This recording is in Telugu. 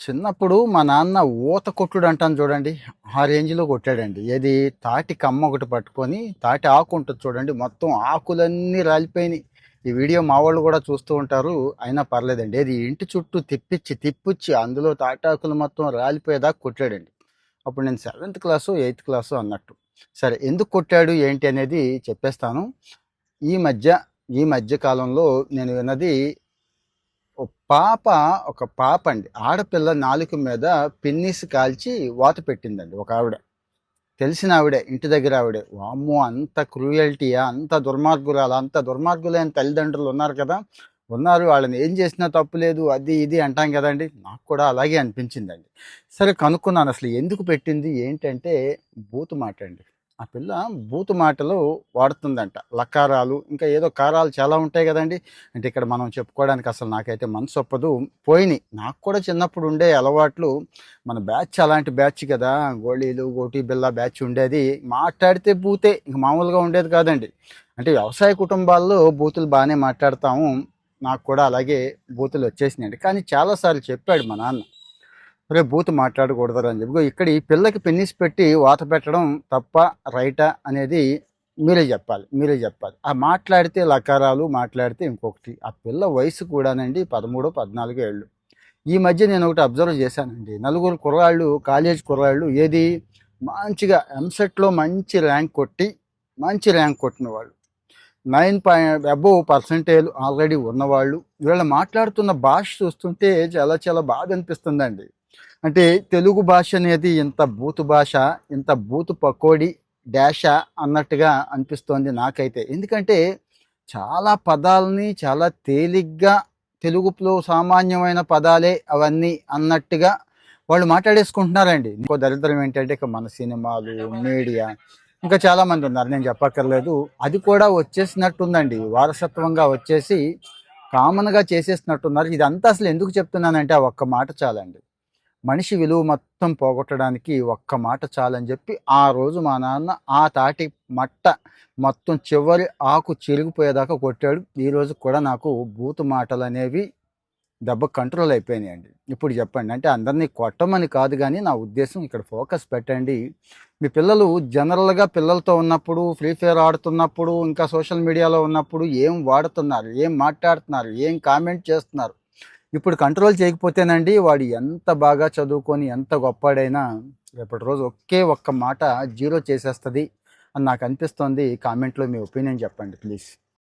చిన్నప్పుడు మా నాన్న ఊత కొట్టుడు అంటాను చూడండి. ఆ రేంజ్‌లో కొట్టాడండి. ఏది తాటి కమ్మ ఒకటి పట్టుకొని, తాటి ఆకు ఉంటది చూడండి. మొత్తం ఆకులన్నీ రాలిపోయినాయి. ఈ వీడియో మా వాళ్ళు కూడా చూస్తూ ఉంటారు. అయినా పర్లేదండి. ఏది ఇంటి చుట్టూ తిప్పిచ్చి అందులో తాటాకులు మొత్తం రాలిపోయేదాకా కొట్టాడండి. అప్పుడు నేను సెవెంత్ క్లాసో, ఎయిత్ క్లాసో అన్నట్టు. సరే ఎందుకు కొట్టాడు ఏంటి అనేది చెప్పేస్తాను. ఈ మధ్య ఈ మధ్య కాలంలో నేను విన్నది ఓ పాప ఒక పాప అండి. ఆడపిల్ల నాలుక మీద పిన్నీస్ కాల్చి వాత పెట్టిందండి ఒక ఆవిడ. తెలిసిన ఆవిడే, ఇంటి దగ్గర ఆవిడే. వామ్మో! అంత క్రూయల్టీయా? అంత దుర్మార్గురాలా? అంత దుర్మార్గులైన తల్లిదండ్రులు ఉన్నారు కదా! ఉన్నారు. వాళ్ళని ఏం చేసినా తప్పు లేదు. అది ఇది అంటాం కదండీ! నాకు కూడా అలాగే అనిపించిందండి. సరే కనుక్కున్నాను అసలు ఎందుకు పెట్టింది? ఏంటంటే బూతు మాటండి. ఆ పిల్ల బూతు మాటలు వాడుతుందంట. లకారాలు ఇంకా ఏదో కారాలు చాలా ఉంటాయి కదండీ! అంటే ఇక్కడ మనం చెప్పుకోవడానికి అసలు నాకైతే మనసు ఒప్పదు. పోయినియి. నాకు కూడా చిన్నప్పుడు ఉండే అలవాట్లు మన బ్యాచ్ అలాంటి బ్యాచ్ కదా! గోళీలు, గోటి బిళ్ళ బ్యాచ్ ఉండేది. మాట్లాడితే బూతే. ఇంక మామూలుగా ఉండేది కాదండి. అంటే వ్యవసాయ కుటుంబాల్లో బూతులు బానే మాట్లాడతాము. నాకు కూడా అలాగే బూతులు వచ్చేసినాయండి. కానీ చాలా సార్లు చెప్పాడు మా నాన్న. "ఒరేయ్! బూతు మాట్లాడకూడదురా" అని చెప్పి. ఇగో ఇక్కడ ఈ పిల్లకి పెన్నిస్ పెట్టి వాత పెట్టడం తప్పా? రైటా? అనేది మీరే చెప్పాలి. ఆ మాట్లాడితే లకారాలు, మాట్లాడితే ఇంకొకటి. ఆ పిల్ల వయసు కూడానండి 13, 14 ఏళ్ళు. ఈ మధ్య నేను ఒకటి అబ్జర్వ్ చేశానండి. నలుగురు కుర్రాళ్ళు, కాలేజ్ కుర్రాళ్ళు ఏది మంచిగా ఎంసెట్‌లో మంచి ర్యాంక్ కొట్టిన వాళ్ళు. 9 అబోవ్ పర్సెంటేజ్ ఆల్రెడీ ఉన్నవాళ్ళు. వీళ్ళు మాట్లాడుతున్న భాష చూస్తుంటే చాలా చాలా బాధ అనిపిస్తుందండి. అంటే తెలుగు భాష అనేది ఇంత బూతు భాష, ఇంత బూతు పకోడీ డాషా అన్నట్టుగా అనిపిస్తోంది నాకైతే. ఎందుకంటే చాలా పదాలని చాలా తేలిగ్గా తెలుగులో సామాన్యమైన పదాలే అవన్నీ అన్నట్టుగా వాళ్ళు మాట్లాడేసుకుంటున్నారండి. ఇంకో దరిద్రం ఏంటంటే ఇక మన సినిమాలు, మీడియా ఇంకా చాలామంది ఉన్నారు. నేను చెప్పక్కర్లేదు. అది కూడా వచ్చేసినట్టుందండి. వారసత్వంగా వచ్చేసి కామన్‌గా చేసేసినట్టున్నారు. ఇదంతా అసలు ఎందుకు చెప్తున్నానంటే ఆ ఒక్క మాట చాలండి. మనిషి విలువ మొత్తం పోగొట్టడానికి ఒక్క మాట చాలని చెప్పి ఆ రోజు మా నాన్న ఆ తాటి మట్ట మొత్తం చివరి ఆకు చిరిగిపోయేదాకా కొట్టాడు. ఈరోజు కూడా నాకు బూతు మాటలు అనేవి దెబ్బ కంట్రోల్ అయిపోయినాయండి. ఇప్పుడు చెప్పండి, అంటే అందరినీ కొట్టమని కాదు కానీ నా ఉద్దేశం ఇక్కడ ఫోకస్ పెట్టండి. మీ పిల్లలు జనరల్గా పిల్లలతో ఉన్నప్పుడు ఫ్రీ ఫైర్ ఆడుతున్నప్పుడు ఇంకా సోషల్ మీడియాలో ఉన్నప్పుడు ఏం వాడుతున్నారు, ఏం మాట్లాడుతున్నారు, ఏం కామెంట్ చేస్తున్నారు, ఇప్పుడు కంట్రోల్ చేయకపోతేనండి వాడు ఎంత బాగా చదువుకొని ఎంత గొప్పాడైనా రేపటి రోజు ఒకే ఒక్క మాట జీరో చేసేస్తుంది అని నాకు అనిపిస్తోంది. కామెంట్లో మీ ఒపీనియన్ చెప్పండి ప్లీజ్.